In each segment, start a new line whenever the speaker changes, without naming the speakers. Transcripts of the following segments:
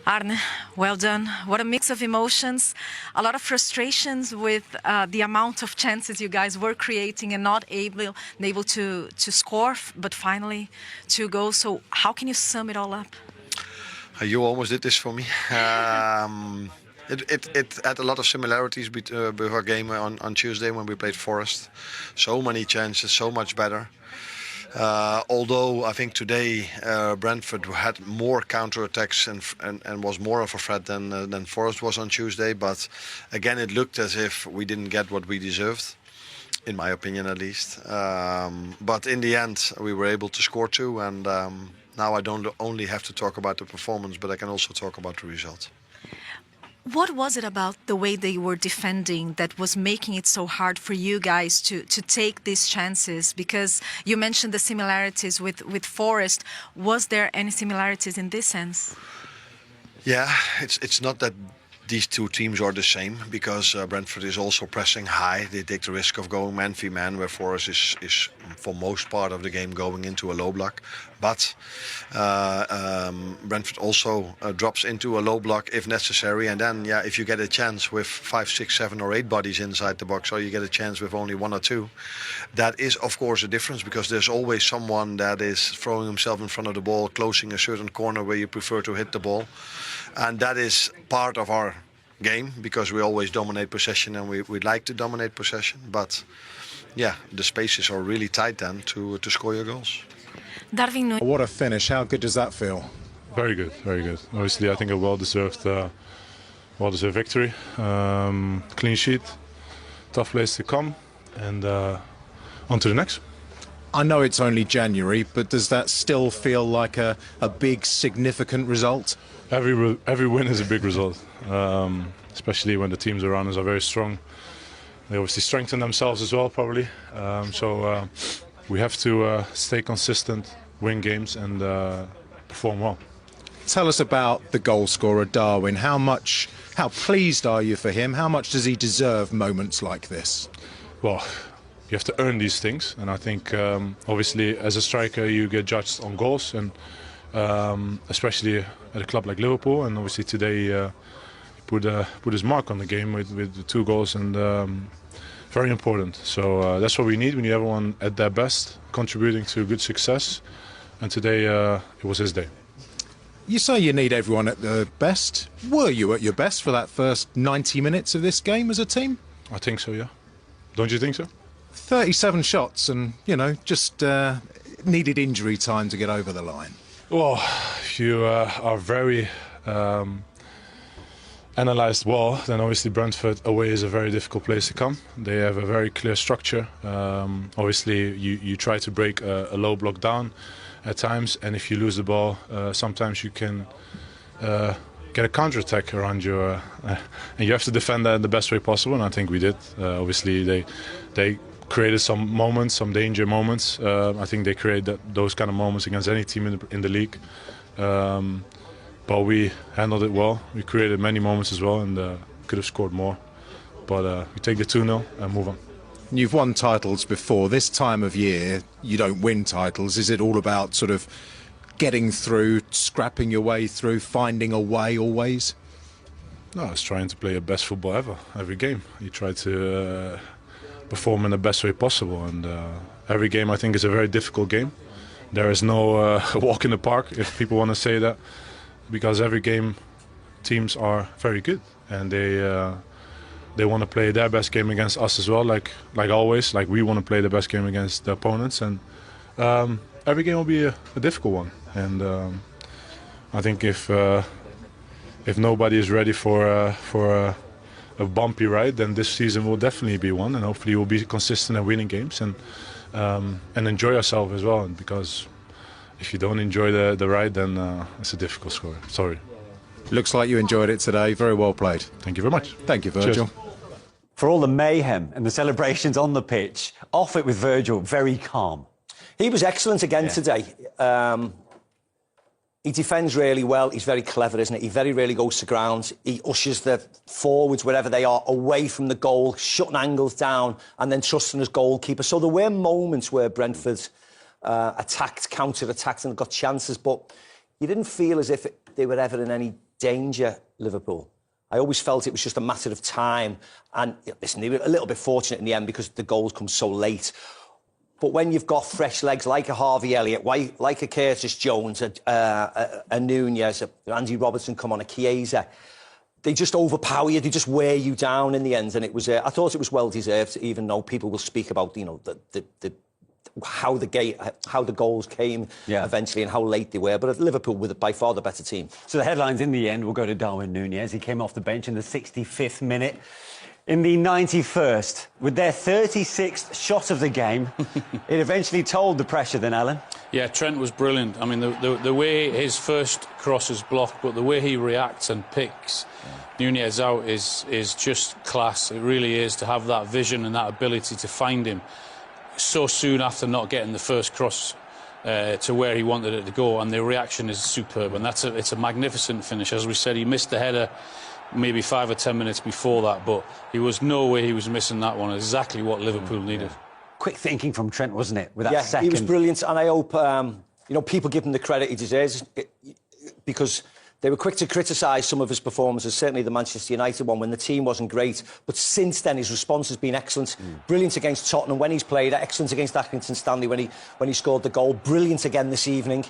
Arne, well done. What a mix of emotions, a lot of frustrations with the amount of chances you guys were creating and not able to score, but finally 2 goals. So how can you sum it all up?
You almost did this for me. It had a lot of similarities with our game on Tuesday when we played Forest. So many chances, so much better. Although I think today Brentford had more counter-attacks and was more of a threat than Forest was on Tuesday. But again, it looked as if we didn't get what we deserved, in my opinion at least. But in the end, we were able to score 2. And now I don't only have to talk about the performance, but I can also talk about the result.
What was it about the way they were defending that was making it so hard for you guys to take these chances? Because you mentioned the similarities with Forest. Was there any similarities in this sense?
Yeah, it's not that these two teams are the same, because Brentford is also pressing high. They take the risk of going man v man, where Forest is for most part of the game going into a low block. But Brentford also drops into a low block if necessary. And then, yeah, if you get a chance with 5, 6, 7 or 8 bodies inside the box, or you get a chance with only 1 or 2, that is of course a difference, because there's always someone that is throwing himself in front of the ball, closing a certain corner where you prefer to hit the ball. And that is part of our game, because we always dominate possession and we like to dominate possession. But yeah, the spaces are really tight then to score your goals.
Darwin Núñez.
What a finish. How good does that feel?
Very good, very good. Obviously, I think a well-deserved victory. Clean sheet, tough place to come, and on to the next.
I know it's only January, but does that still feel like a big, significant result?
Every win is a big result, especially when the teams around us are very strong. They obviously strengthen themselves as well, probably. So we have to stay consistent, win games, and perform well.
Tell us about the goal scorer, Darwin. How pleased are you for him? How much does he deserve moments like this?
Well, you have to earn these things, and I think obviously as a striker you get judged on goals, and especially at a club like Liverpool. And obviously today he put his mark on the game with the 2 goals, and very important. So that's what we need. We need everyone at their best, contributing to good success. And today it was his day.
You say you need everyone at their best. Were you at your best for that first 90 minutes of this game as a team?
I think so, yeah. Don't you think so?
37 shots and, just needed injury time to get over the line.
Well, if you are very analysed well, then obviously Brentford away is a very difficult place to come. They have a very clear structure. Obviously, you try to break a low block down at times, and if you lose the ball, sometimes you can get a counter-attack around you, and you have to defend that in the best way possible, and I think we did. Obviously, they created some moments, some danger moments. I think they created those kind of moments against any team in the league. But we handled it well. We created many moments as well, and could have scored more. But we take the 2-0 and move on.
You've won titles before. This time of year, you don't win titles. Is it all about sort of getting through, scrapping your way through, finding a way always?
No, it's trying to play your best football ever, every game. You try to perform in the best way possible, and every game I think is a very difficult game. There is no walk in the park, if people want to say that, because every game teams are very good, and they want to play their best game against us as well, like always. Like we want to play the best game against the opponents, and every game will be a difficult one. And I think if nobody is ready for a bumpy ride, then this season will definitely be one, and hopefully we'll be consistent in winning games and enjoy ourselves as well. Because if you don't enjoy the ride, then it's a difficult score. Sorry.
Looks like you enjoyed it today. Very well played.
Thank you very much.
Thank you, Virgil.
Cheers.
For all the mayhem and the celebrations on the pitch, off it with Virgil, very calm.
He was excellent again today. He defends really well. He's very clever, isn't he? He very rarely goes to ground. He ushers the forwards, wherever they are, away from the goal, shutting angles down and then trusting his goalkeeper. So there were moments where Brentford attacked, counter-attacked and got chances, but you didn't feel as if they were ever in any danger, Liverpool. I always felt it was just a matter of time. And listen, they were a little bit fortunate in the end because the goals come so late. But when you've got fresh legs like a Harvey Elliott, like a Curtis Jones, a Nunez, a Andy Robertson come on, a Chiesa, they just overpower you. They just wear you down in the end. And it was, I thought it was well deserved, even though people will speak about, you know, how the goals came eventually and how late they were. But Liverpool were by far the better team.
So the headlines in the end will go to Darwin Núñez. He came off the bench in the 65th minute. In the 91st, with their 36th shot of the game, it eventually told the pressure then, Alan.
Yeah, Trent was brilliant. I mean, the way his first cross is blocked, but the way he reacts and picks Núñez out is just class. It really is, to have that vision and that ability to find him so soon after not getting the first cross to where he wanted it to go, and the reaction is superb, and it's a magnificent finish. As we said, he missed the header maybe 5 or 10 minutes before that, but he was no way he was missing that one. Exactly what Liverpool needed.
Quick thinking from Trent, wasn't it? With that second.
He was brilliant, and I hope you know, people give him the credit he deserves, because they were quick to criticise some of his performances, certainly the Manchester United one when the team wasn't great. But since then, his response has been excellent. Brilliant against Tottenham when he's played, excellent against Accrington Stanley when he scored the goal. Brilliant again this evening.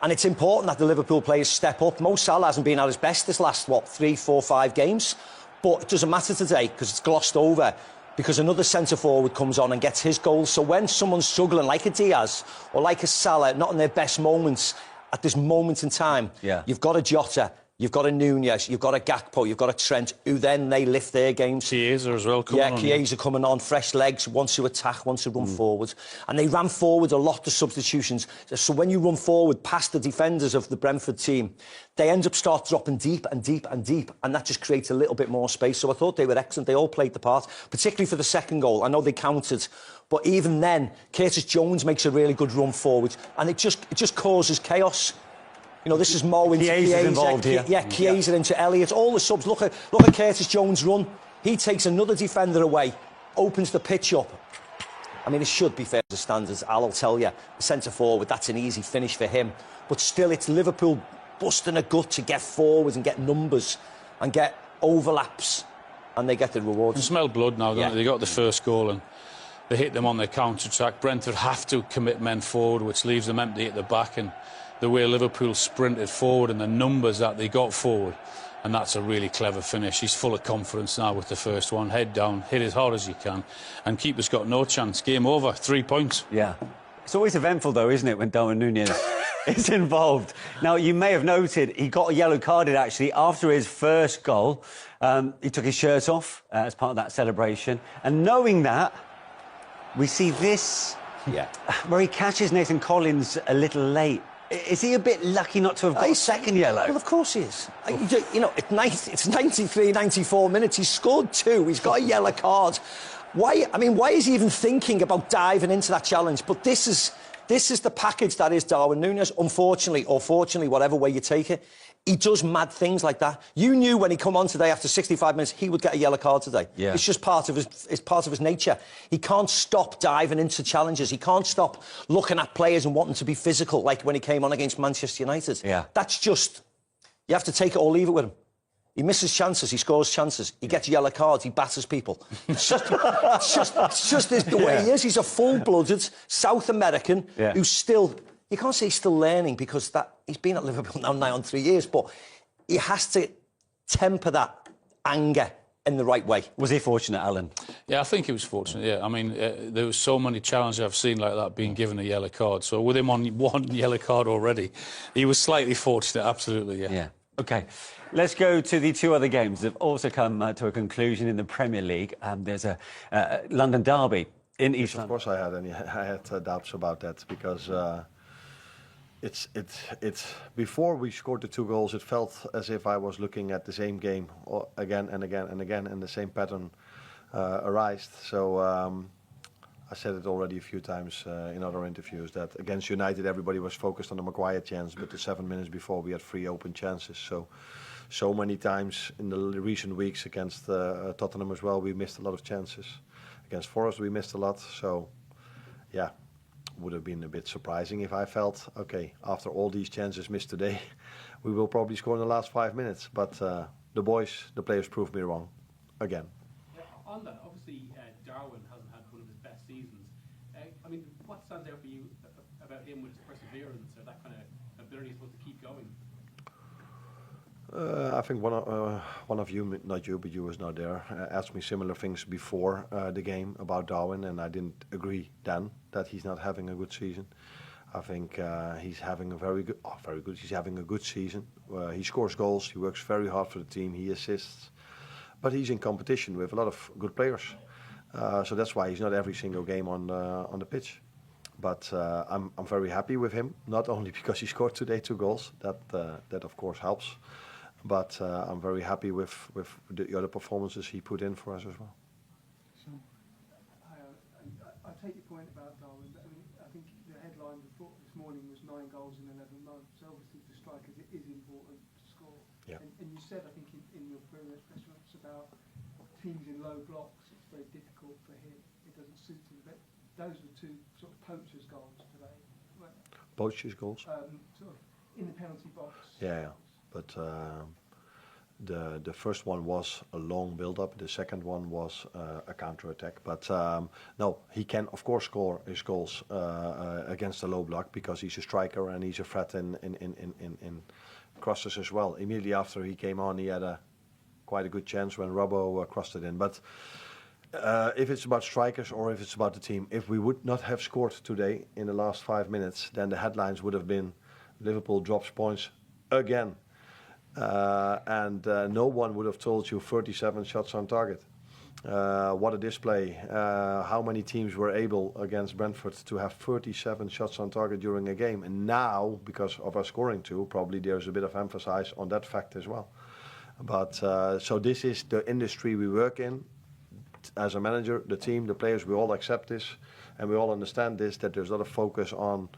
And it's important that the Liverpool players step up. Mo Salah hasn't been at his best this last, 3, 4, 5 games. But it doesn't matter today because it's glossed over, because another centre-forward comes on and gets his goals. So when someone's struggling, like a Diaz or like a Salah, not in their best moments, at this moment in time, you've got a Jota, you've got a Nunez, you've got a Gakpo, you've got a Trent, who then they lift their games.
Chiesa as well coming on.
Chiesa coming on, fresh legs, wants to attack, wants to run forward. And they ran forward a lot, the substitutions. So when you run forward past the defenders of the Brentford team, they end up start dropping deep and deep and deep, and that just creates a little bit more space. So I thought they were excellent. They all played the part, particularly for the second goal. I know they countered, but even then, Curtis Jones makes a really good run forward, and it just causes chaos. You know, this is Mo into Chiesa
involved here.
Chiesa into Elliott. All the subs. Look at Curtis Jones run. He takes another defender away, opens the pitch up. I mean, it should be fair to standards. I'll tell you, the centre forward, that's an easy finish for him. But still, it's Liverpool busting a gut to get forwards and get numbers and get overlaps, and they get the rewards.
You smell blood now, don't they? They got the first goal and they hit them on their counter-attack. Brentford have to commit men forward, which leaves them empty at the back, and the way Liverpool sprinted forward and the numbers that they got forward, and that's a really clever finish. He's full of confidence now with the first one. Head down, hit as hard as you can, and keeper's got no chance. Game over, 3 points.
Yeah. It's always eventful, though, isn't it, when Darwin Núñez is involved? Now, you may have noted he got a yellow carded, actually, after his first goal. He took his shirt off as part of that celebration. And knowing that, we see this, where he catches Nathan Collins a little late. Is he a bit lucky not to have got a second yellow?
Well, of course he is. You know, it's 93, 94 minutes. He's scored 2. He's got a yellow card. Why is he even thinking about diving into that challenge? But this is the package that is Darwin Núñez. Unfortunately, or fortunately, whatever way you take it, he does mad things like that. You knew when he come on today after 65 minutes, he would get a yellow card today. Yeah. It's just part of his nature. He can't stop diving into challenges. He can't stop looking at players and wanting to be physical, like when he came on against Manchester United. Yeah. That's just, you have to take it or leave it with him. He misses chances, he scores chances, he gets yellow cards, he batters people. It's just the way he is. He's a full-blooded South American who's still... You can't say he's still learning, because he's been at Liverpool now nigh on 3 years, but he has to temper that anger in the right way.
Was he fortunate, Alan?
Yeah, I think he was fortunate, yeah. I mean, there was so many challenges I've seen like that being given a yellow card. So with him on one yellow card already, he was slightly fortunate, absolutely, yeah.
OK. Let's go to the 2 other games that have also come to a conclusion in the Premier League. There's a London derby in East London.
Of course I had doubts about that, because... It's before we scored the 2 goals, it felt as if I was looking at the same game again and again and again, and the same pattern arised. So I said it already a few times in other interviews, that against United everybody was focused on the Maguire chance, but the 7 minutes before we had 3 open chances. So many times in the recent weeks against Tottenham as well, we missed a lot of chances. Against Forest we missed a lot. So yeah. Would have been a bit surprising if I felt, okay, after all these chances missed today, we will probably score in the last 5 minutes. But the players proved me wrong again.
Yeah, on that, obviously Darwin hasn't had one of his best seasons. I mean, what stands out for you about him with his perseverance or that kind of ability to keep going?
I think one of you, not you, but you was not there, asked me similar things before the game about Darwin, and I didn't agree then that he's not having a good season. I think he's having a very good. He's having a good season. He scores goals. He works very hard for the team. He assists, but he's in competition with a lot of good players. So that's why he's not every single game on the pitch. But I'm very happy with him. Not only because he scored today 2 goals. That of course helps. But I'm very happy with the other performances he put in for us as well.
I take your point about Darwin, but I think the headline report this morning was 9 goals in 11 months. So obviously for strikers it is important to score.
Yeah.
And you said, I think, in your previous press conference about teams in low blocks, it's very difficult for him. It doesn't suit him. But those were 2 sort of poachers' goals today.
Poachers' goals?
Sort of in the penalty box.
Yeah. But the first one was a long build-up. The second one was a counter-attack. But no, he can of course score his goals against the low block because he's a striker and he's a threat in crosses as well. Immediately after he came on, he had quite a good chance when Robbo crossed it in. But if it's about strikers or if it's about the team, if we would not have scored today in the last 5 minutes, then the headlines would have been Liverpool drops points again. And no one would have told you 37 shots on target. What a display. How many teams were able against Brentford to have 37 shots on target during a game. And now, because of our scoring too, probably there's a bit of emphasis on that fact as well. But so this is the industry we work in. As a manager, the team, the players, we all accept this. And we all understand this, that there's a lot of focus on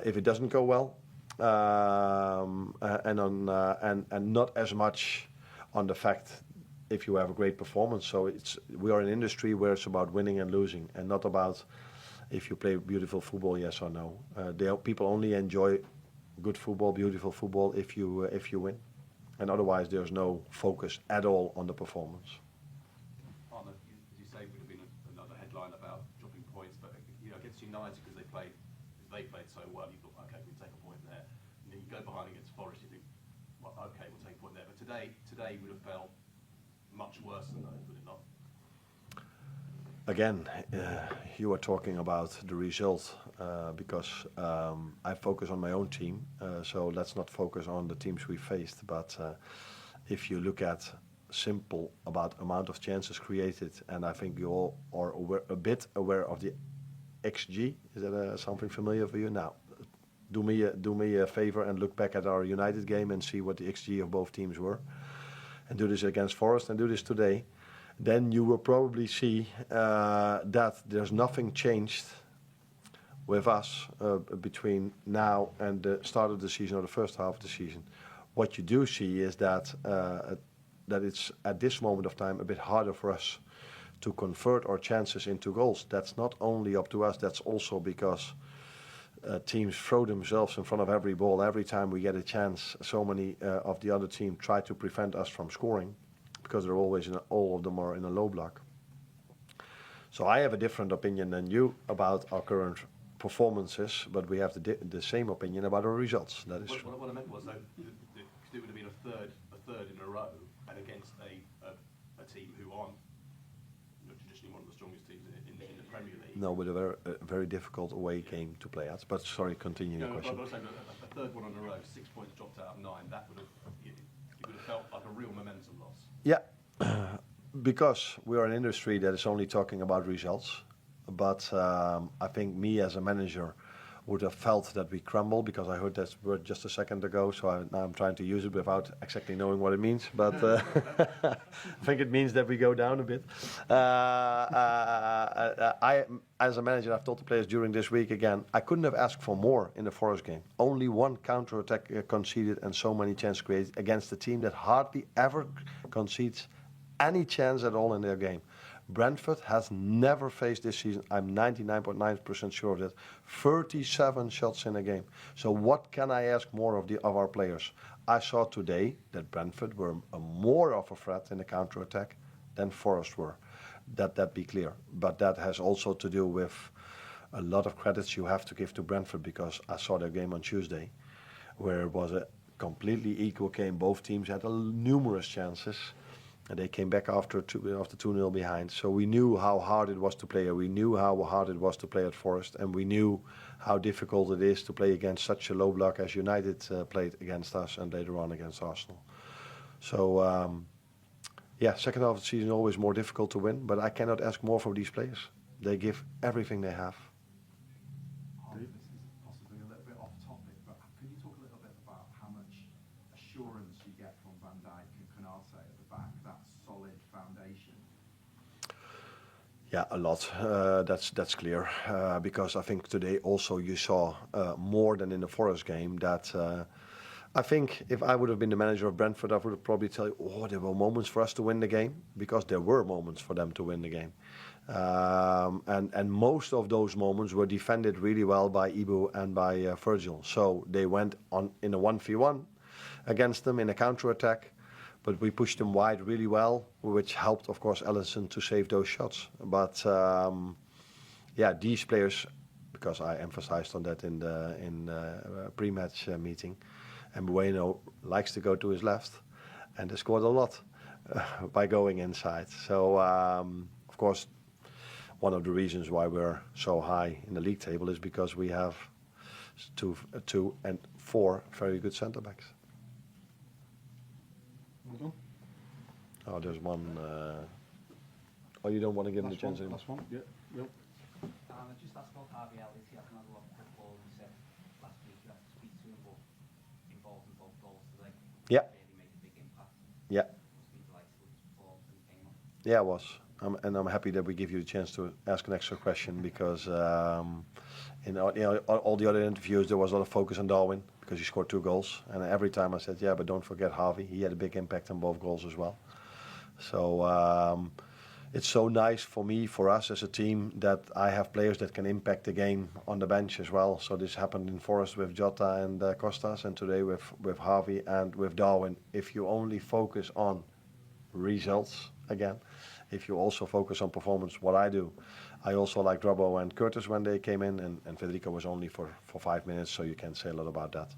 if it doesn't go well. And not as much on the fact if you have a great performance. So we are an industry where it's about winning and losing, and not about if you play beautiful football, yes or no. People only enjoy good football, beautiful football if you win, and otherwise there's no focus at all on the performance.
Arne, as you say, would have been another headline about dropping points, but against United because they played so well, you thought, okay, we can take a point there. And then you go behind against Forest, you think, well, okay, we'll take a point there. But today would have felt much worse than those, would it not?
Again, you are talking about the result because I focus on my own team. So let's not focus on the teams we faced. But if you look at simple about amount of chances created, and I think you all are a bit aware of the XG. Is that something familiar for you? Now, do me a favor and look back at our United game and see what the XG of both teams were, and do this against Forest and do this today. Then you will probably see that there's nothing changed with us between now and the start of the season or the first half of the season. What you do see is that it's at this moment of time a bit harder for us to convert our chances into goals. That's not only up to us, that's also because teams throw themselves in front of every ball. Every time we get a chance, so many of the other team try to prevent us from scoring because they're always all of them are in a low block. So I have a different opinion than you about our current performances, but we have the same opinion about our results. That is true.
What I meant was though, it would have been a third in a row, and against a team who aren't traditionally one of the strongest teams in the Premier League.
No, with a very difficult away game to play at. But sorry, continue your question.
I was saying a third one in a row, 6 points dropped out of 9. That would have it would have felt like a real momentum loss.
Yeah, because we are an industry that is only talking about results. But I think me as a manager would have felt that we crumble, because I heard that word just a second ago, so now I'm trying to use it without exactly knowing what it means. But I think it means that we go down a bit. I, as a manager, I've told the players during this week again, I couldn't have asked for more in the Forest game. Only one counter-attack conceded and so many chances created against a team that hardly ever concedes any chance at all in their game. Brentford has never faced this season, I'm 99.9% sure of that, 37 shots in a game. So what can I ask more of our players? I saw today that Brentford were more of a threat in the counter-attack than Forest were. That be clear. But that has also to do with a lot of credits you have to give to Brentford, because I saw their game on Tuesday, where it was a completely equal game. Both teams had numerous chances, and they came back after 2-0 behind. So we knew how hard it was to play. We knew how hard it was to play at Forest, and we knew how difficult it is to play against such a low block as United played against us and later on against Arsenal. So yeah, second half of the season always more difficult to win, but I cannot ask more from these players. They give everything they have.
This is possibly a little bit off topic, but can you talk a little bit about how much assurance you get from Van Dijk and Konate at the back, that solid foundation?
Yeah, a lot. That's clear. Because I think today also you saw more than in the Forest game that I think if I would have been the manager of Brentford, I would have probably tell you, oh, there were moments for us to win the game, because there were moments for them to win the game. And most of those moments were defended really well by Ibu and by Virgil. So they went on in a 1v1 against them in a counter-attack, but we pushed them wide really well, which helped, of course, Alisson to save those shots. But yeah, these players, because I emphasized on that in the pre-match meeting, and Bueno likes to go to his left, and they scored a lot by going inside. So, of course, one of the reasons why we're so high in the league table is because we have two and four very good centre-backs. Oh, there's one. Oh, you don't want to give him the chance anymore?
Last one, yeah. Yep.
I just asked about Harvey Elliott. He hasn't had a lot of football. You said last week you had to speak to him, but involved in both goals today.
Yeah.
Really made a big impact.
Yeah.
Must be delighted with his performance when he came on.
Yeah, it was. And I'm happy that we give you the chance to ask an extra question, because in all the other interviews there was a lot of focus on Darwin because he scored 2 goals, and every time I said, yeah, but don't forget Harvey. He had a big impact on both goals as well. So it's so nice for me, for us as a team, that I have players that can impact the game on the bench as well. So this happened in Forest with Jota and Costas, and today with Harvey and with Darwin. If you only focus on results again, if you also focus on performance, what I do, I also like Robbo and Curtis when they came in, and Federico was only for 5 minutes, so you can't say a lot about that.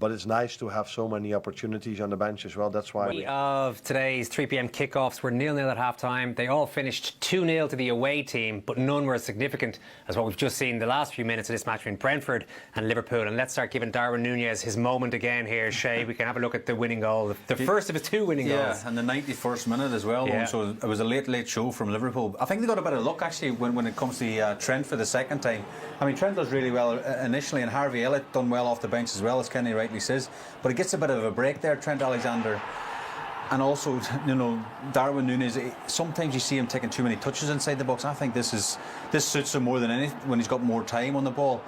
But it's nice to have so many opportunities on the bench as well. That's why
of today's 3 p.m. kickoffs were 0-0 at half-time. They all finished 2-0 to the away team, but none were as significant as what we've just seen the last few minutes of this match between Brentford and Liverpool. And let's start giving Darwin Núñez his moment again here, Shay. We can have a look at the winning goal, the first of his 2 winning goals.
Yeah, and the 91st minute as well.
Yeah.
So it was a late show from Liverpool. I think they got a bit of luck actually when it comes to Trent for the second time. I mean, Trent does really well initially, and Harvey Elliott done well off the bench as well, as Kenny rightly says. But it gets a bit of a break there, Trent Alexander. And also, you know, Darwin Nunez, sometimes you see him taking too many touches inside the box. I think this suits him more than anything when he's got more time on the ball.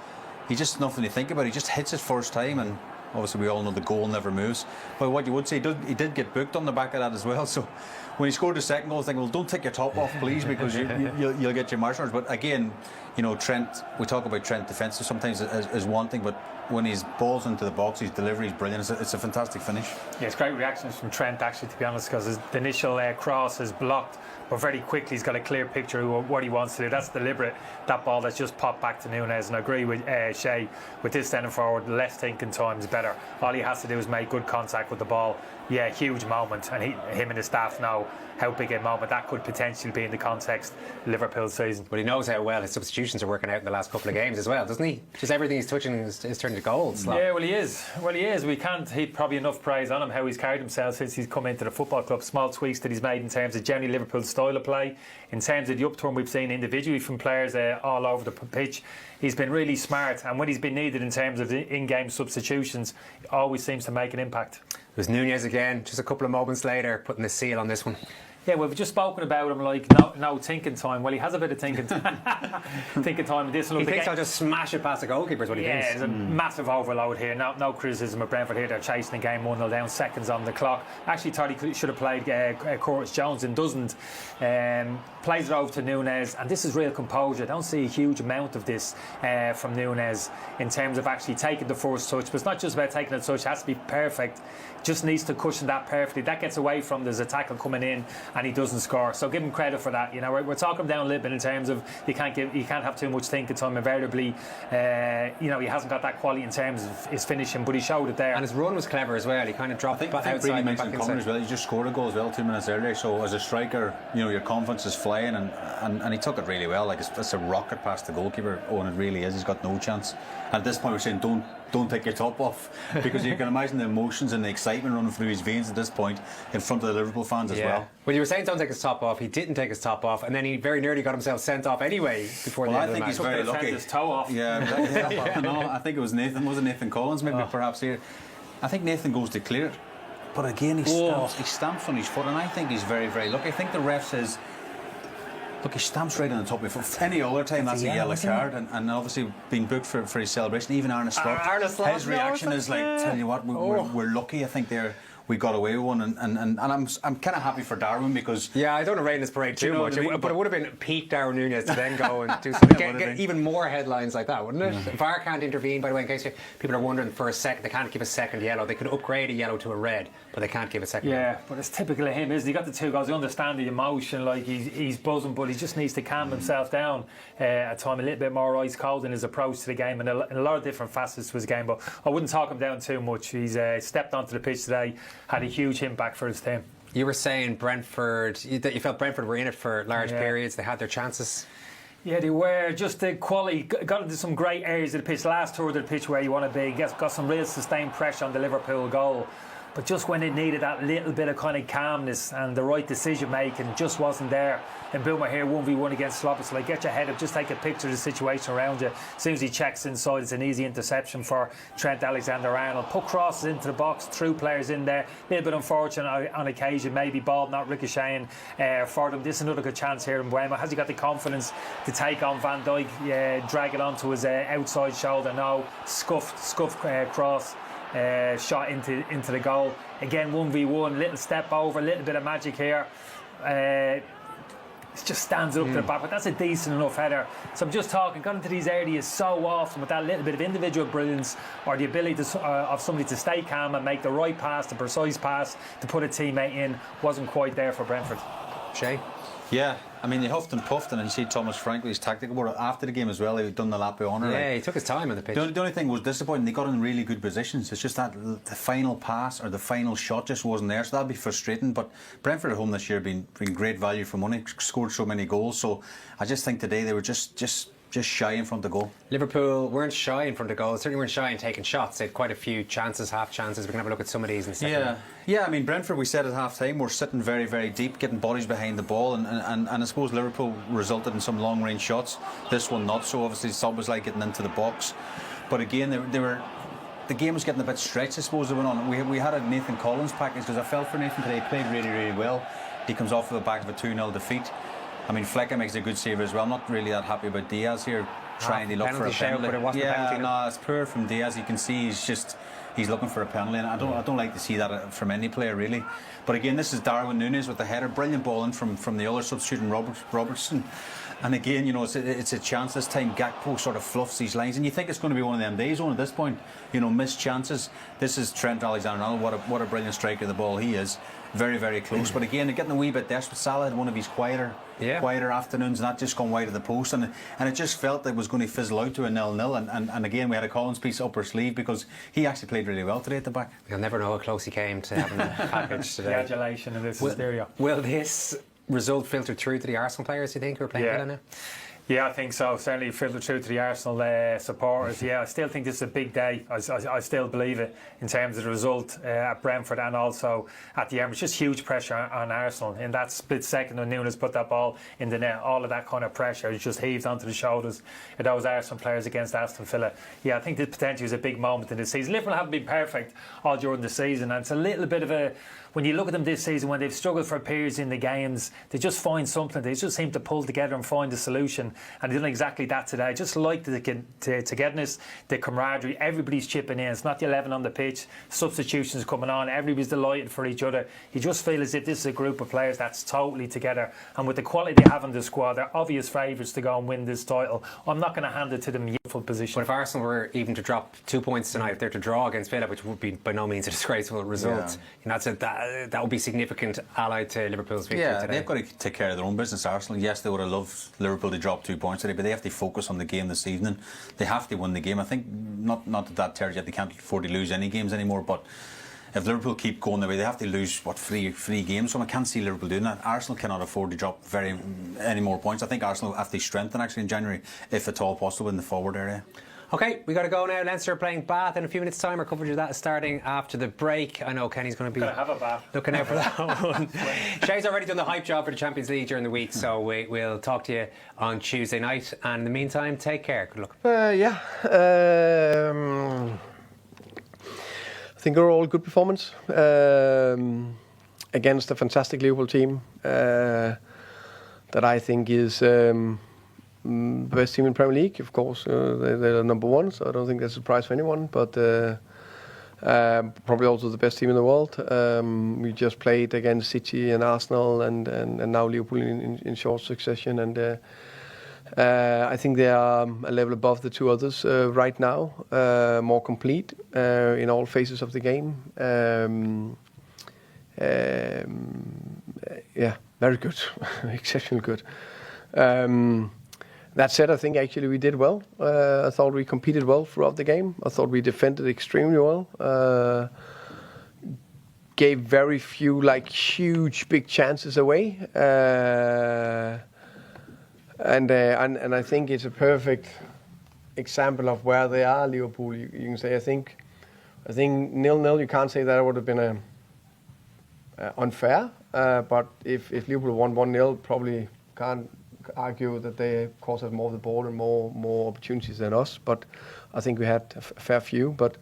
He just nothing to think about. He just hits his first time, and obviously we all know the goal never moves. But what you would say, he did get booked on the back of that as well. So when he scored the second goal, I think, well, don't take your top off, please, because you'll get your marshals. But again, you know, Trent, we talk about Trent defensive sometimes as one thing, but when he's balls into the box, his delivery is brilliant. It's a fantastic finish.
Yeah, it's great reactions from Trent, actually, to be honest, because the initial cross is blocked, but very quickly he's got a clear picture of what he wants to do. That's deliberate, that ball that's just popped back to Núñez. And I agree with Shay, with this standing forward, less thinking times better. All he has to do is make good contact with the ball. Yeah, huge moment, and him and his staff know how big a moment that could potentially be in the context of Liverpool's season.
But he knows how well his substitutions are working out in the last couple of games as well, doesn't he? Just everything he's touching is turning to gold. Slot.
Yeah, well, he is. We can't heap probably enough praise on him, how he's carried himself since he's come into the football club. Small tweaks that he's made in terms of generally Liverpool's style of play, in terms of the upturn we've seen individually from players all over the pitch. He's been really smart, and when he's been needed in terms of the in-game substitutions, he always seems to make an impact.
It was Núñez again, just a couple of moments later, putting the seal on this one.
Yeah, we've just spoken about him like no thinking time. Well, he has a bit of thinking time. Thinking time in this one.
He thinks I'll just smash it past the goalkeeper is what he thinks.
Yeah, there's a massive overload here. No criticism of Brentford here. They're chasing the game 1-0 down, seconds on the clock. Actually thought he should have played Curtis Jones and doesn't. Plays it over to Nunez, and this is real composure. I don't see a huge amount of this from Nunez in terms of actually taking the first touch. But it's not just about taking the touch, it has to be perfect. Just needs to cushion that perfectly. That gets away from there's a tackle coming in and he doesn't score. So give him credit for that. You know, we're talking him down a little bit in terms of you can't have too much thinking time. Invariably, you know, he hasn't got that quality in terms of his finishing, but he showed it there.
And his run was clever as well. He kind of dropped
I think really mentioned Common as well. He just scored a goal as well 2 minutes earlier. So as a striker, you know, your confidence is flying, and he took it really well. Like it's a rocket past the goalkeeper. Oh, and it really is. He's got no chance. And at this point, we're saying don't take your top off, because you can imagine the emotions and the excitement running through his veins at this point in front of the Liverpool fans as well.
Well, you were saying don't take his top off. He didn't take his top off, and then he very nearly got himself sent off anyway before the end of the match.
I think he's very lucky.
His toe off.
Yeah, no, I think it was Nathan. Was it Nathan Collins? Maybe perhaps here. I think Nathan goes to clear it, but again he stamps on his foot, and I think he's very, very lucky. I think the ref says, look, he stamps right on the top of your foot. Any other time, that's a yellow card, and obviously being booked for his celebration. Even Arne Slot, his reaction is like, tell you what, we're lucky. I think we got away with one, and I'm kind of happy for Darwin, because
I don't want to rain this parade too much, but it would have been peak Darwin Núñez to then go and do something. Get even more headlines like that, wouldn't it? VAR can't intervene, by the way, in case people are wondering for a second. They can't give a second yellow. They could upgrade a yellow to a red, but they can't give a second yellow.
But it's typical of him, isn't he? He got the 2 goals. I understand the emotion, like he's buzzing, but he just needs to calm himself down at time, a little bit more ice cold in his approach to the game, and a lot of different facets to his game. But I wouldn't talk him down too much. He's stepped onto the pitch today, had a huge impact for his team.
You were saying Brentford, that you felt Brentford were in it for large periods. They had their chances.
Yeah, they were. Just the quality, got into some great areas of the pitch, last third of the pitch where you want to be, got some real sustained pressure on the Liverpool goal. But just when it needed that little bit of kind of calmness and the right decision making, just wasn't there. And Boomer here 1v1 against Slot. It's like, get your head up, just take a picture of the situation around you. As soon as he checks inside, it's an easy interception for Trent Alexander-Arnold. Put crosses into the box, through players in there. A little bit unfortunate on occasion, maybe ball not ricocheting for them. This is another good chance here in Buemo. Has he got the confidence to take on Van Dijk, drag it onto his outside shoulder? No, scuffed cross. Shot into the goal. Again, 1v1, little step over, little bit of magic here. It just stands up to the back, but that's a decent enough header. So I'm just talking, got into these areas so often with that little bit of individual brilliance, or the ability of somebody to stay calm and make the right pass, the precise pass to put a teammate in, wasn't quite there for Brentford.
Shay?
Yeah, I mean, he huffed and puffed, and you see Thomas Frank with his tactical board after the game as well. He'd done the lap of honour.
Yeah, he took his time on the pitch.
The only thing was disappointing. They got in really good positions. It's just that the final pass or the final shot just wasn't there. So that'd be frustrating. But Brentford at home this year have been great value for money. Scored so many goals. So I just think today they were just shy in front of goal.
Liverpool weren't shy in front of goal. Certainly weren't shy in taking shots. They had quite a few chances, half chances. We can have a look at some of these in a second.
Yeah. I mean, Brentford, we said at half time, were sitting very, very deep, getting bodies behind the ball, and I suppose Liverpool resulted in some long range shots. This one not so. Obviously, Sub was like getting into the box, but again, the game was getting a bit stretched, I suppose, they went on. We had a Nathan Collins package, because I felt for Nathan today. He played really, really well. He comes off of the back of a 2-0 defeat. I mean, Flecker makes a good save as well. I'm not really that happy about Diaz here, trying to look for a penalty.
But it wasn't a penalty.
No, it's poor from Diaz. You can see he's looking for a penalty, and I don't like to see that from any player really. But again, this is Darwin Nunez with the header, brilliant ball in from the other substitute, Robertson. And again, you know, it's a chance this time. Gakpo sort of fluffs these lines, and you think it's going to be one of them days. On at this point, you know, missed chances. This is Trent Alexander-Arnold. What a brilliant striker of the ball he is. Very, very close. But again, they're getting a wee bit desperate. Salah had one of his quieter afternoons, not just gone wide of the post, and it just felt that it was going to fizzle out to a 0-0. And again, we had a Collins piece up her sleeve, because he actually played really well today at the back.
You'll never know how close he came to having a package today.
Congratulations on this hysteria.
Will this result filter through to the Arsenal players, you think, who are playing well now?
Yeah, I think so. Certainly filtered through to the Arsenal supporters. Yeah, I still think this is a big day. I still believe it in terms of the result at Brentford and also at the Emirates. Just huge pressure on Arsenal. In that split second when Nunez put that ball in the net, all of that kind of pressure is just heaved onto the shoulders of those Arsenal players against Aston Villa. Yeah, I think this potentially is a big moment in the season. Liverpool haven't been perfect all during the season, and it's a little bit of a... When you look at them this season, when they've struggled for periods in the games, they just find something. They just seem to pull together and find a solution. And they did exactly that today. I just like the togetherness, the camaraderie. Everybody's chipping in. It's not the 11 on the pitch. Substitutions coming on. Everybody's delighted for each other. You just feel as if this is a group of players that's totally together. And with the quality they have in the squad, they're obvious favourites to go and win this title. I'm not going to hand it to them in a full position.
But if Arsenal were even to drop 2 points tonight, if they're to draw against Villa, which would be by no means a disgraceful result, you know, that would be significant allied to Liverpool's victory today.
They've got to take care of their own business, Arsenal. Yes, they would have loved Liverpool to drop 2 points today, but they have to focus on the game this evening. They have to win the game. I think not that tells you that they can't afford to lose any games anymore, but if Liverpool keep going the way, they have to lose three games. So I can't see Liverpool doing that. Arsenal cannot afford to drop any more points. I think Arsenal have to strengthen actually in January, if at all possible, in the forward area.
OK, we got to go now. Leinster are playing Bath in a few minutes' time. Our coverage of that is starting after the break. I know Kenny's going to be
have a bath.
Looking out for that one. Shay's already done the hype job for the Champions League during the week, so we'll talk to you on Tuesday night. And in the meantime, take care. Good luck.
I think overall good performance against a fantastic Liverpool team that I think is... the best team in Premier League, of course. They're number one, so I don't think that's a surprise for anyone. But probably also the best team in the world. We just played against City and Arsenal and now Liverpool in short succession. And I think they are a level above the two others right now, more complete in all phases of the game. Very good, exceptionally good. That said, I think actually we did well. I thought we competed well throughout the game. I thought we defended extremely well. Gave very few huge big chances away. And I think it's a perfect example of where they are, Liverpool. You can say I think 0-0. You can't say that would have been unfair. But if Liverpool won 1-0, probably can't argue that they, of course, have more of the ball and more opportunities than us. But I think we had a fair few. But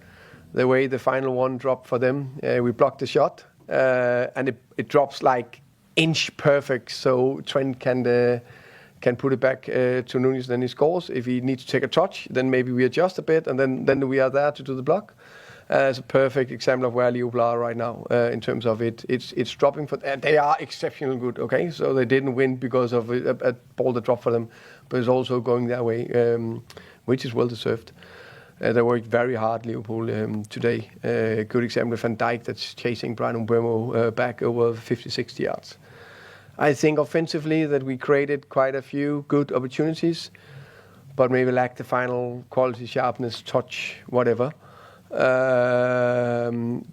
the way the final one dropped for them, we blocked the shot, and it drops inch perfect, so Trent can put it back to Nunez, then he scores. If he needs to take a touch, then maybe we adjust a bit, and then we are there to do the block. It's a perfect example of where Liverpool are right now in terms of it. It's dropping for. They are exceptionally good. Okay, so they didn't win because of a ball that dropped for them, but it's also going their way, which is well deserved. They worked very hard, Liverpool, today. Good example of Van Dijk that's chasing Brian Mbeumo back over 50-60 yards. I think offensively that we created quite a few good opportunities, but maybe lacked the final quality, sharpness, touch, whatever.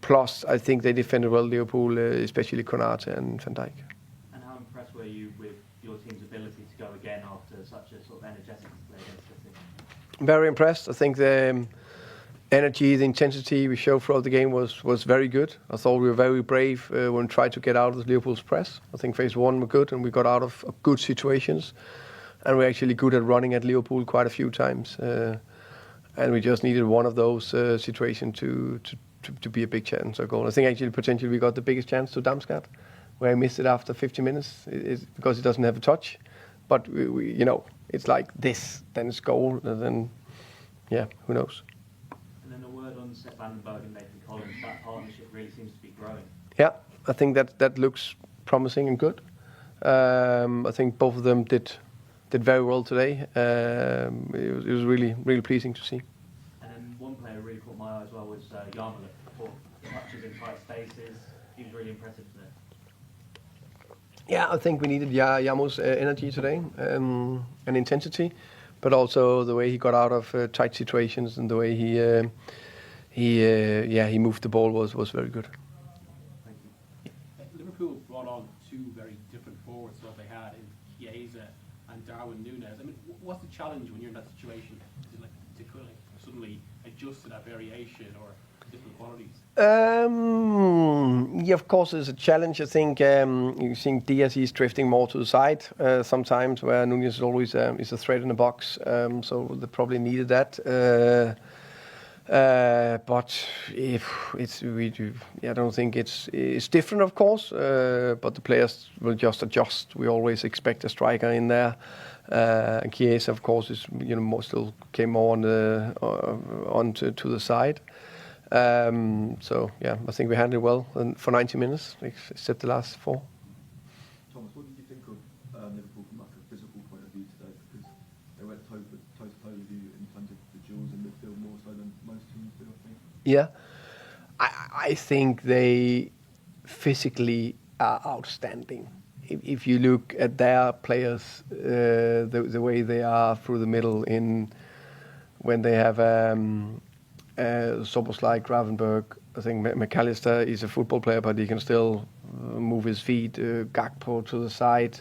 Plus, I think they defended well, Liverpool, especially Konate and Van Dijk.
And how impressed were you with your team's ability to go again after such a sort of energetic display against City?
Very impressed. I think the energy, the intensity we showed throughout the game was very good. I thought we were very brave when we tried to get out of Liverpool's press. I think phase one were good, and we got out of good situations. And we're actually good at running at Liverpool quite a few times. And we just needed one of those situations to be a big chance or goal. I think actually potentially we got the biggest chance to Damsgaard, where he missed it after 50 minutes because he doesn't have a touch. But we it's like this, then it's goal, and then who knows.
And then a word on Sepp Vandenberg and Nathan Collins. That partnership really seems to be growing.
Yeah, I think that looks promising and good. I think both of them did very well today. It was really, really pleasing to see.
And then one player who really caught my eye as well was Yarmolenko. Touches in tight spaces. He was really impressive today.
Yeah, I think we needed Yamo's energy today and intensity, but also the way he got out of tight situations and the way he moved the ball was very good.
Thank you. Liverpool brought on two very different forwards to what they had in Chiesa and Darwin Nunez. I mean, what's the challenge when you're in that situation? Is it like to kind of suddenly adjust to that variation or different qualities?
Yeah, of course, it's a challenge. I think you think Diaz is drifting more to the side sometimes, where Nunez is always is a threat in the box. So they probably needed that. But if it's I don't think it's different, of course. But the players will just adjust. We always expect a striker in there. And Chiesa, of course, is still came more on to the side. So yeah, I think we handled it well for 90 minutes, except the last 4.
Thomas, what did you think of Liverpool from like a physical point of view today? Because they went toe to toe with you in terms of the duels in midfield more so than most teams do, I think.
Yeah, I think they physically are outstanding. If you look at their players, the way they are through the middle when they have Soboslai, Gravenberg, I think McAllister is a football player, but he can still move his feet. Gakpo to the side.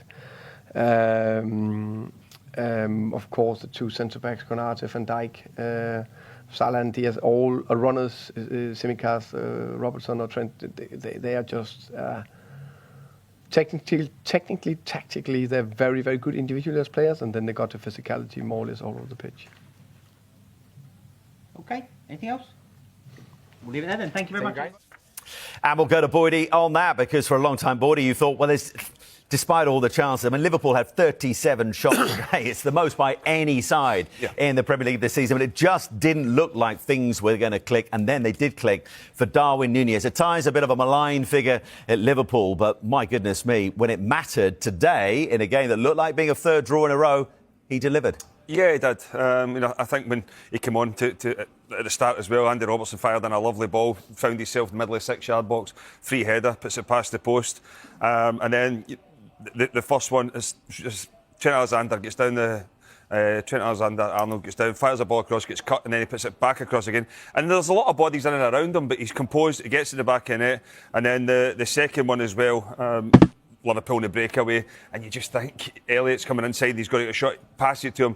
Of course, the 2 centre backs, Konate, Van Dijk, Salah and Diaz, all runners. Tsimikas, Robertson or Trent, they are just technically, tactically, they're very, very good individually as players, and then they got the physicality more or less all over the pitch.
Okay, anything else? We'll leave it there then. Thank you very much.
And we'll go to Boydie on that, because for a long time, Boydie, you thought, well, despite all the chances, I mean, Liverpool had 37 shots today. It's the most by any side in the Premier League this season, but it just didn't look like things were going to click, and then they did click for Darwin Nunez. At times, a bit of a maligned figure at Liverpool, but my goodness me, when it mattered today in a game that looked like being a 3rd draw in a row, he delivered.
Yeah, he did. I think when he came on to at the start as well, Andy Robertson fired in a lovely ball, found himself in the middle of the 6-yard box, free header, puts it past the post, and then the first one is just Trent Alexander gets down Arnold gets down, fires a ball across, gets cut, and then he puts it back across again. And there's a lot of bodies in and around him, but he's composed, he gets to the back of the net, and then the second one as well. Liverpool in the breakaway, and you just think Elliott's coming inside, he's got to get a shot, pass it to him,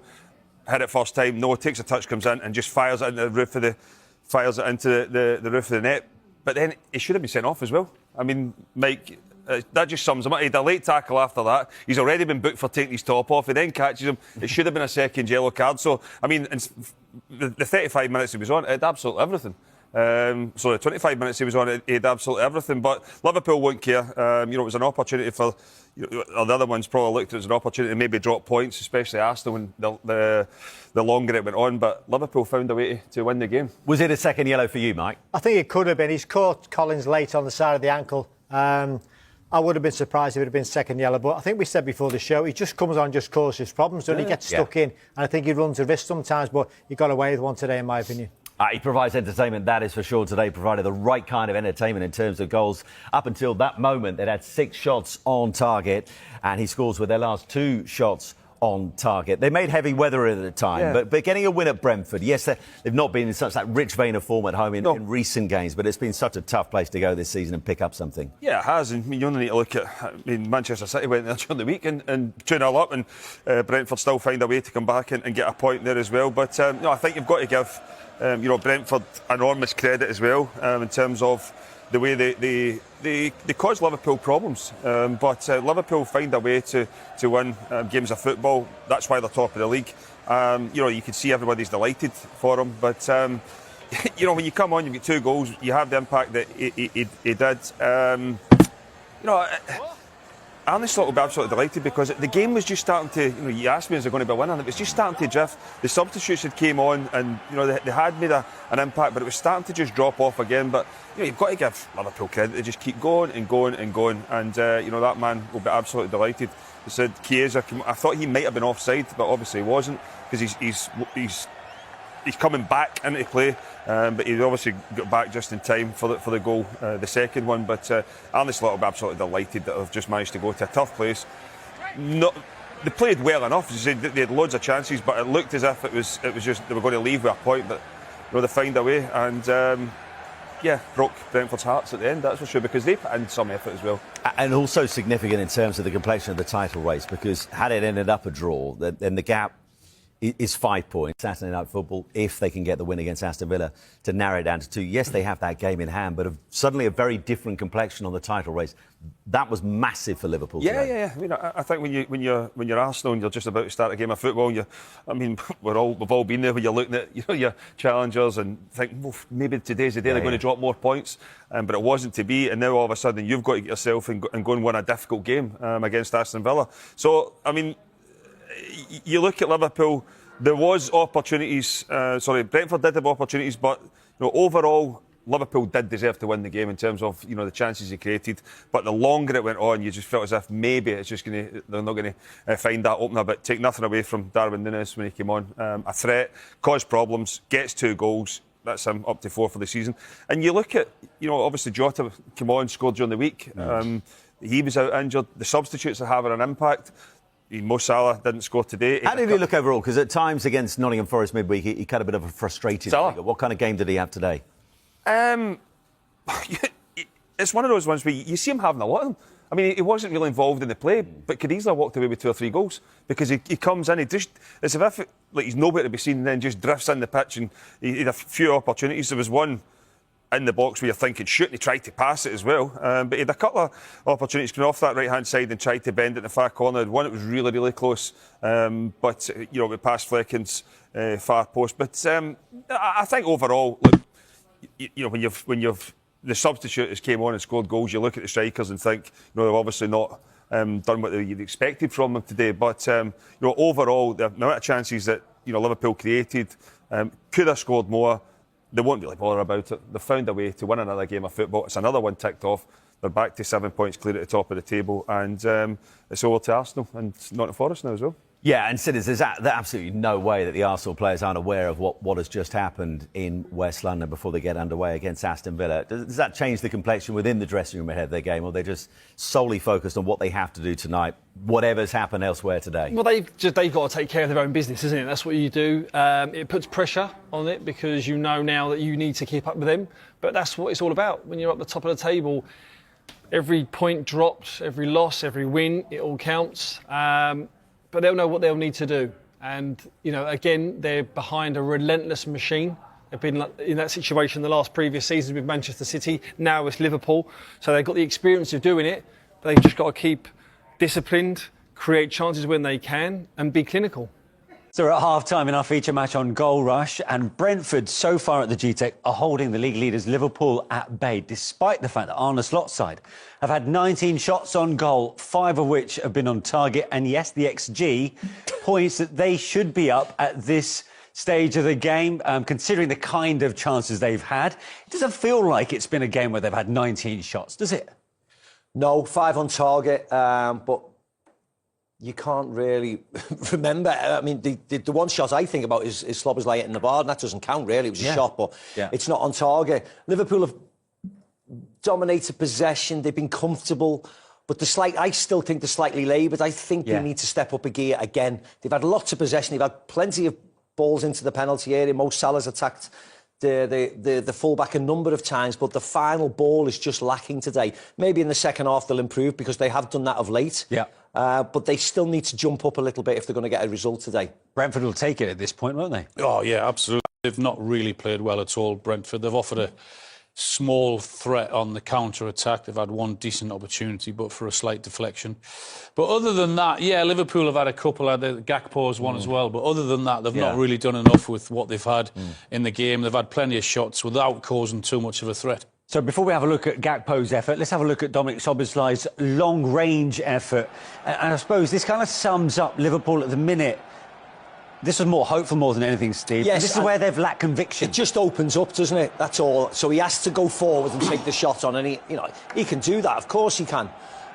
hit it first time, no, takes a touch, comes in and just fires it into the roof of the roof of the net. But then he should have been sent off as well. I mean, Mike, that just sums him up. He had a late tackle after that. He's already been booked for taking his top off. He then catches him. It should have been a second yellow card. So, I mean, the 35 minutes he was on, it had absolutely everything. So the 25 minutes he was on, he had absolutely everything. But Liverpool won't care. It was an opportunity for the other ones probably looked at it as an opportunity to maybe drop points, especially Arsenal when the longer it went on. But Liverpool found a way to win the game.
Was it a second yellow for you, Mike?
I think it could have been. He's caught Collins late on the side of the ankle. I would have been surprised if it had been second yellow, but I think we said before the show, he just comes on, just causes problems, doesn't he? Gets stuck in, and I think he runs a risk sometimes, but he got away with one today, in my opinion.
He provides entertainment, that is for sure. Today provided the right kind of entertainment in terms of goals. Up until that moment, they'd had 6 shots on target, and he scores with their last 2 shots on target. They made heavy weather at the time, but getting a win at Brentford, yes, they've not been in such that rich vein of form at home in recent games, but it's been such a tough place to go this season and pick up something.
Yeah, it has, and you only need to look at, Manchester City went there during the week and 2-0 up, and Brentford still find a way to come back and get a point there as well. But I think you've got to give Brentford enormous credit as well in terms of the way they cause Liverpool problems, but Liverpool find a way to win games of football. That's why they're top of the league. You can see everybody's delighted for them, but when you come on, you get 2 goals, you have the impact that he did. Arne Slot will be absolutely delighted because the game was just starting to, you asked me, is there going to be a winner? And it was just starting to drift. The substitutes had came on and, they had made an impact, but it was starting to just drop off again. But, you've got to give Liverpool credit. They just keep going and going and going. And, that man will be absolutely delighted. He said, Chiesa, I thought he might have been offside, but obviously he wasn't because he's coming back into play, but he obviously got back just in time for the goal, the second one. But Arne Slot will be absolutely delighted that they've just managed to go to a tough place. They played well enough. They had loads of chances, but it looked as if it was just they were going to leave with a point. But they find a way, and broke Brentford's hearts at the end, that's for sure, because they put in some effort as well.
And also significant in terms of the complexion of the title race, because had it ended up a draw, then the gap is 5 points. Saturday night football, if they can get the win against Aston Villa to narrow it down to 2. Yes, they have that game in hand, but suddenly a very different complexion on the title race. That was massive for Liverpool.
Yeah. I mean, I think when you're Arsenal and you're just about to start a game of football, we've all been there, where you're looking at your challengers and think, well, maybe today's the day they're going to drop more points, but it wasn't to be. And now all of a sudden you've got to get yourself and go and win a difficult game against Aston Villa. So I mean, you look at Liverpool, there was opportunities. Brentford did have opportunities, but overall, Liverpool did deserve to win the game in terms of the chances he created. But the longer it went on, you just felt as if maybe they're not going to find that opener. But take nothing away from Darwin Nunez when he came on. A threat, caused problems, gets 2 goals. That's him up to 4 for the season. And you look at, obviously Jota came on, scored during the week. He was out injured. The substitutes are having an impact. Mo Salah didn't score today.
How did he look overall? Because at times against Nottingham Forest midweek, he cut a bit of a frustrated figure. What kind of game did he have today?
It's one of those ones where you see him having a lot of them. I mean, he wasn't really involved in the play, but could easily have walked away with 2 or 3 goals, because he comes in, it's as if he's nowhere to be seen, and then just drifts in the pitch, and he had a few opportunities. There was one in the box where you're thinking, shoot, and he tried to pass it as well. But he had a couple of opportunities coming off that right-hand side and tried to bend it in the far corner. One that was really, really close, but with past Flecken's far post. But I think overall, look, when the substitutes came on and scored goals, you look at the strikers and think, they've obviously not done what you'd expected from them today. But overall, the amount of chances that Liverpool created, could have scored more. They won't really bother about it. They've found a way to win another game of football. It's another one ticked off. They're back to 7 points clear at the top of the table, and it's over to Arsenal and Nottingham Forest now as well.
Yeah, and Sid, there's absolutely no way that the Arsenal players aren't aware of what has just happened in West London before they get underway against Aston Villa. Does that change the complexion within the dressing room ahead of their game, or they're just solely focused on what they have to do tonight, whatever's happened elsewhere today?
Well, they've got to take care of their own business, isn't it? That's what you do. It puts pressure on it, because now that you need to keep up with them. But that's what it's all about. When you're at the top of the table, every point dropped, every loss, every win, it all counts. But they'll know what they'll need to do. And, again, they're behind a relentless machine. They've been in that situation the last previous seasons with Manchester City. Now it's Liverpool. So they've got the experience of doing it, but they've just got to keep disciplined, create chances when they can, and be clinical.
So we're at half-time in our feature match on Goal Rush, and Brentford, so far at the GTEC, are holding the league leaders Liverpool at bay, despite the fact that Arne Slot's side have had 19 shots on goal, 5 of which have been on target, and yes, the XG points that they should be up at this stage of the game, considering the kind of chances they've had. It doesn't feel like it's been a game where they've had 19 shots, does it?
No, 5 on target, but you can't really remember. I mean, the one shot I think about is Slobber's in the bar, and that doesn't count, really. It was a shot, but it's not on target. Liverpool have dominated possession. They've been comfortable, but I still think they're slightly laboured. I think they need to step up a gear again. They've had lots of possession. They've had plenty of balls into the penalty area. Mo Salah's attacked the fullback a number of times, but the final ball is just lacking today. Maybe in the second half they'll improve, because they have done that of late. Yeah. But they still need to jump up a little bit if they're going to get a result today.
Brentford will take it at this point, won't they?
Oh, yeah, absolutely. They've not really played well at all, Brentford. They've offered a small threat on the counter-attack. They've had one decent opportunity, but for a slight deflection. But other than that, yeah, Liverpool have had a couple. Gakpo's one as well. But other than that, they've not really done enough with what they've had in the game. They've had plenty of shots without causing too much of a threat.
So before we have a look at Gakpo's effort, let's have a look at Dominic Szoboszlai's long-range effort. And I suppose this kind of sums up Liverpool at the minute. This was more hopeful more than anything, Steve. Yes, this is where they've lacked conviction.
It just opens up, doesn't it? That's all. So he has to go forward and take the shot on, and he can do that. Of course he can.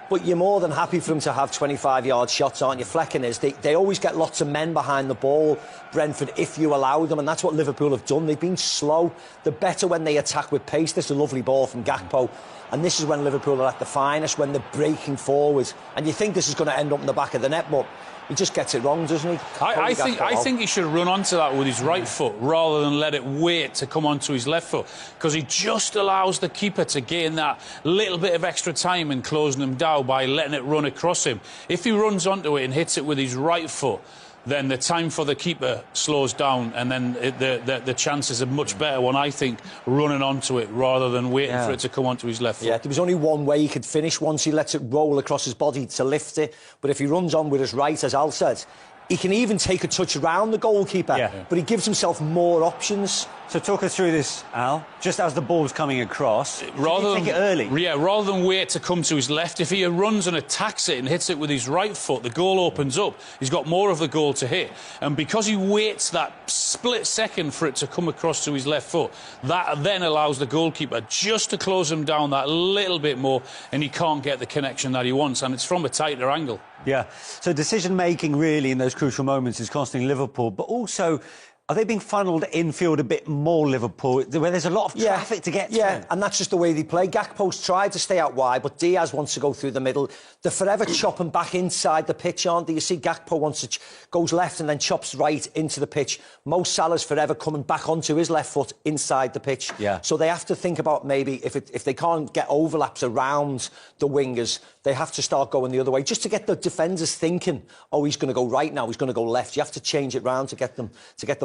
But you're more than happy for him to have 25-yard shots, aren't you? Flecken is. They always get lots of men behind the ball, Brentford, if you allow them, and that's what Liverpool have done. They've been slow. They're better when they attack with pace. This is a lovely ball from Gakpo. And this is when Liverpool are at the finest, when they're breaking forward. And you think this is going to end up in the back of the net, but he just gets it wrong, doesn't he?
I think he should run onto that with his right foot rather than let it wait to come onto his left foot, because he just allows the keeper to gain that little bit of extra time in closing him down by letting it run across him. If he runs onto it and hits it with his right foot, then the time for the keeper slows down, and then the chances are much better when, I think, running onto it rather than waiting for it to come onto his left foot.
Yeah, there was only one way he could finish once he lets it roll across his body to lift it. But if he runs on with his right, as Al said, he can even take a touch around the goalkeeper, but he gives himself more options.
So talk us through this, Al. Just as the ball's coming across, rather than take it early.
Yeah, rather than wait to come to his left, if he runs and attacks it and hits it with his right foot, the goal opens up. He's got more of the goal to hit. And because he waits that split second for it to come across to his left foot, that then allows the goalkeeper just to close him down that little bit more, and he can't get the connection that he wants, and it's from a tighter angle.
Yeah, so decision-making really in those crucial moments is costing Liverpool, but also, are they being funnelled infield a bit more, Liverpool, where there's a lot of traffic to get through?
Yeah, and that's just the way they play. Gakpo's tried to stay out wide, but Diaz wants to go through the middle. They're forever chopping back inside the pitch, aren't they? You see Gakpo goes left and then chops right into the pitch. Mo Salah's forever coming back onto his left foot inside the pitch.
Yeah.
So they have to think about maybe if they can't get overlaps around the wingers, they have to start going the other way, just to get the defenders thinking, oh, he's going to go right now, he's going to go left. You have to change it round to get them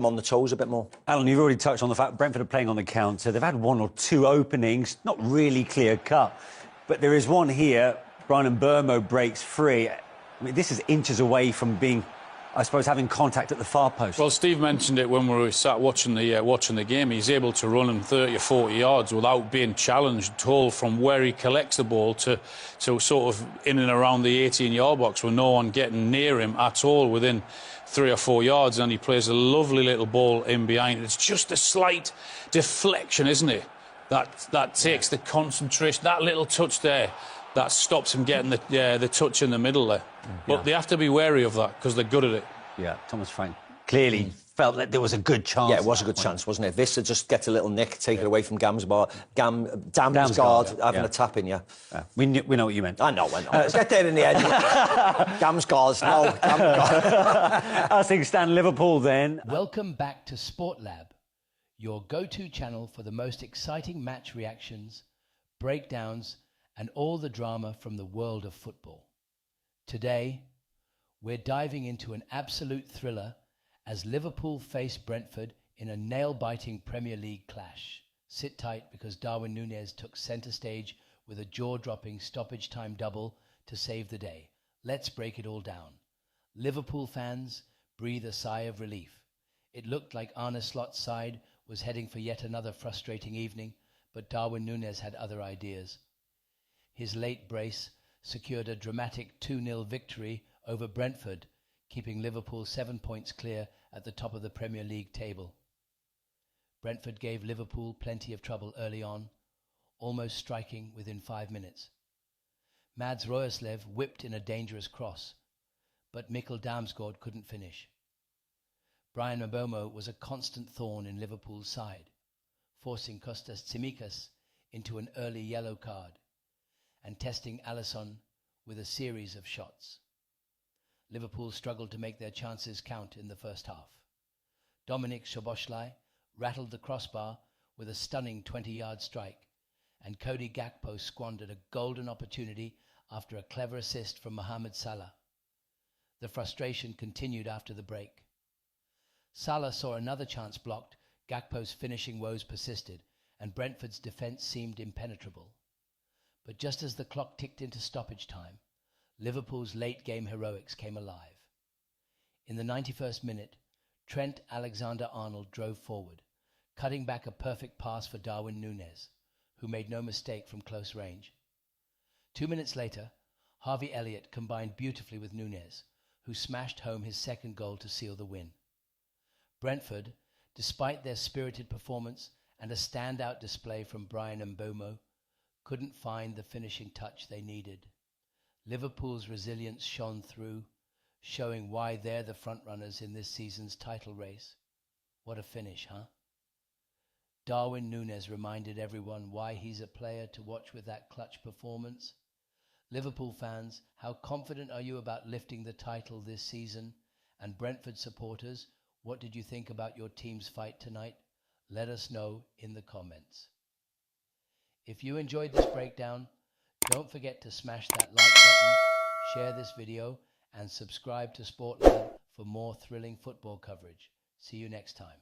on the toes a bit more.
Alan, you've already touched on the fact Brentford are playing on the counter. They've had one or two openings, not really clear-cut, but there is one here. Brian Mbeumo breaks free. I mean, this is inches away from being, I suppose, having contact at the far post.
Well, Steve mentioned it when we were sat watching the game. He's able to run him 30 or 40 yards without being challenged at all, from where he collects the ball to sort of in and around the 18-yard box, with no one getting near him at all within 3 or 4 yards, and he plays a lovely little ball in behind. It's just a slight deflection, isn't it? That takes the concentration, that little touch there, that stops him getting the touch in the middle there. But they have to be wary of that because they're good at it.
Yeah, Thomas Frank clearly felt that there was a good chance.
Yeah, it was a good chance, wasn't it? Vista just gets a little nick, take it away from Damsgaard having a tap in,
We know what you meant.
I know. Let's get there in the end. Damsgaard, no.
As things stand, Liverpool then.
Welcome back to Sport Lab, your go-to channel for the most exciting match reactions, breakdowns, and all the drama from the world of football. Today, we're diving into an absolute thriller as Liverpool face Brentford in a nail-biting Premier League clash. Sit tight, because Darwin Nunez took centre stage with a jaw-dropping stoppage time double to save the day. Let's break it all down. Liverpool fans, breathe a sigh of relief. It looked like Arne Slot's side was heading for yet another frustrating evening, but Darwin Nunez had other ideas. His late brace secured a dramatic 2-0 victory over Brentford, keeping Liverpool 7 points clear at the top of the Premier League table. Brentford gave Liverpool plenty of trouble early on, almost striking within 5 minutes. Mads Royerslev whipped in a dangerous cross, but Mikkel Damsgaard couldn't finish. Brian Mbeumo was a constant thorn in Liverpool's side, forcing Kostas Tsimikas into an early yellow card and testing Alisson with a series of shots. Liverpool struggled to make their chances count in the first half. Dominik Szoboszlai rattled the crossbar with a stunning 20-yard strike, and Cody Gakpo squandered a golden opportunity after a clever assist from Mohamed Salah. The frustration continued after the break. Salah saw another chance blocked, Gakpo's finishing woes persisted, and Brentford's defence seemed impenetrable. But just as the clock ticked into stoppage time, Liverpool's late-game heroics came alive. In the 91st minute, Trent Alexander-Arnold drove forward, cutting back a perfect pass for Darwin Nunez, who made no mistake from close range. 2 minutes later, Harvey Elliott combined beautifully with Nunez, who smashed home his second goal to seal the win. Brentford, despite their spirited performance and a standout display from Brian Mbeumo, couldn't find the finishing touch they needed. Liverpool's resilience shone through, showing why they're the frontrunners in this season's title race. What a finish, huh? Darwin Nunez reminded everyone why he's a player to watch with that clutch performance. Liverpool fans, how confident are you about lifting the title this season? And Brentford supporters, what did you think about your team's fight tonight? Let us know in the comments. If you enjoyed this breakdown, don't forget to smash that like button, share this video, and subscribe to Sport Lab for more thrilling football coverage. See you next time.